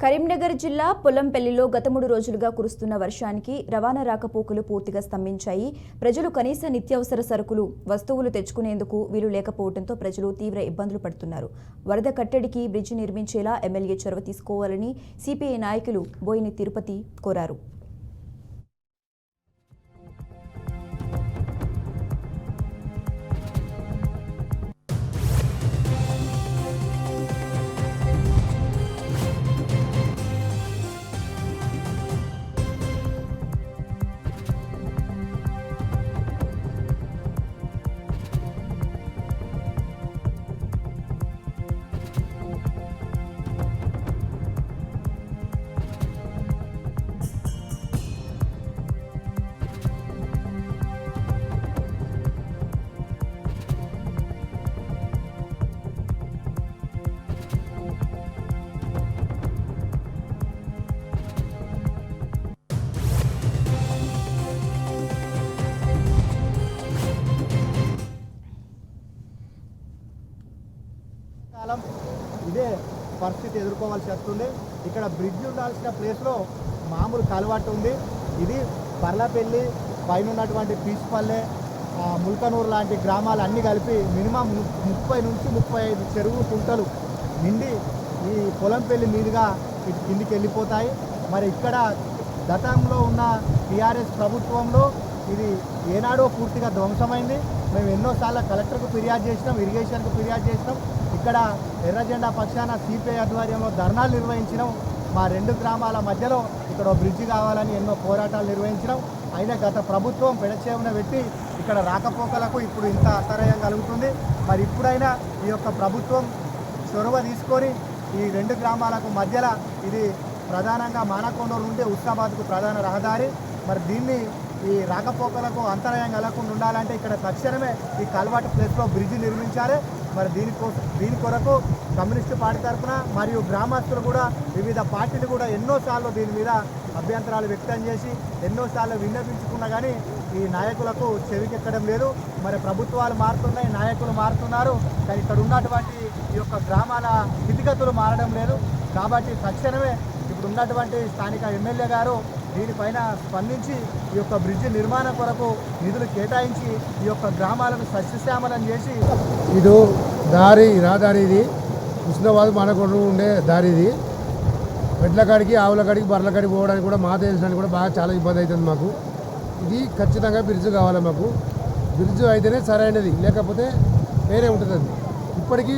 కరీంనగర్ జిల్లా పొలంపల్లిలో గత 3 రోజులుగా కురుస్తున్న వర్షానికి రవాణా రాకపోకలు పూర్తిగా స్తంభించాయి. ప్రజలు కనీస నిత్యావసర సరుకులు, వస్తువులు తెచ్చుకునేందుకు వీలు లేకపోవడంతో ప్రజలు తీవ్ర ఇబ్బందులు పడుతున్నారు. వరద కట్టడికి బ్రిడ్జి నిర్మించేలా ఎమ్మెల్యే చొరవ తీసుకోవాలని సిపిఐ నాయకులు బోయిని తిరుపతి కోరారు. ఇదే పరిస్థితి ఎదుర్కోవాల్సి వస్తుంది. ఇక్కడ బ్రిడ్జ్ ఉండాల్సిన ప్లేస్లో మామూలు కలవాటు ఉంది. ఇది పర్లపల్లి పైన ఉన్నటువంటి పీచుపల్లె, ముల్కనూరు లాంటి గ్రామాలు అన్నీ కలిపి మినిమం 30 నుంచి 35 చెరువు కుంటలు నిండి ఈ పొలంపల్లి మీదుగా ఇటు కిందికి వెళ్ళిపోతాయి. మరి ఇక్కడ గతంలో ఉన్న టీఆర్ఎస్ ప్రభుత్వంలో ఇది ఏనాడో పూర్తిగా ధ్వంసమైంది. మేము ఎన్నోసార్లు కలెక్టర్కు ఫిర్యాదు చేసినాం, ఇరిగేషన్కు ఫిర్యాదు చేసినాం. ఇక్కడ ఎర్ర జెండా పక్షాన సిపిఐ ఆధ్వర్యంలో ధర్నాలు నిర్వహించినాం. మా 2 గ్రామాల మధ్యలో ఇక్కడ బ్రిడ్జి కావాలని ఎన్నో పోరాటాలు నిర్వహించినాం. అయినా గత ప్రభుత్వం పెడచేవున పెట్టి ఇక్కడ రాకపోకలకు ఇప్పుడు ఇంత అంతరాయం కలుగుతుంది. మరి ఇప్పుడైనా ఈ యొక్క ప్రభుత్వం చొరవ తీసుకొని ఈ 2 గ్రామాలకు మధ్యలో ఇది ప్రధానంగా మానకొండూరు నుండి ఉస్నాబాద్కు ప్రధాన రహదారి. మరి దీన్ని ఈ రాకపోకలకు అంతరాయం కలగకుండా ఉండాలంటే ఇక్కడ తక్షణమే ఈ కల్వాటు ప్లేస్లో బ్రిడ్జి నిర్మించాలి. మరి దీని కొరకు కమ్యూనిస్టు పార్టీ తరఫున మరియు గ్రామస్తులు కూడా వివిధ పార్టీలు కూడా ఎన్నోసార్లు దీని మీద అభ్యంతరాలు వ్యక్తం చేసి ఎన్నోసార్లు విన్నపించుకున్నా కానీ ఈ నాయకులకు చెవికెక్కడం లేదు. మరి ప్రభుత్వాలు మారుతున్నాయి, నాయకులు మారుతున్నారు, కానీ ఇక్కడ ఉన్నటువంటి ఈ యొక్క గ్రామాల స్థితిగతులు మారడం లేదు. కాబట్టి తక్షణమే ఇప్పుడు ఉన్నటువంటి స్థానిక ఎమ్మెల్యే గారు దీనిపైన స్పందించి ఈ యొక్క బ్రిడ్జి నిర్మాణం కొరకు నిధులు కేటాయించి ఈ యొక్క గ్రామాలను సస్యశ్యామలం చేసి ఇది రహదారి, ఇది ఉస్నాబాద్ మానకొండూరు ఉండే దారి. ఇది మెట్ల కాడికి, ఆవుల కాడికి, బర్రెల కాడికి పోవడానికి కూడా మా తెలిసడానికి కూడా బాగా చాలా ఇబ్బంది అవుతుంది మాకు. ఇది ఖచ్చితంగా బ్రిడ్జ్ కావాలి మాకు. బ్రిడ్జ్ అయితేనే సరైనది, లేకపోతే వేరే ఉంటుంది. అది ఇప్పటికీ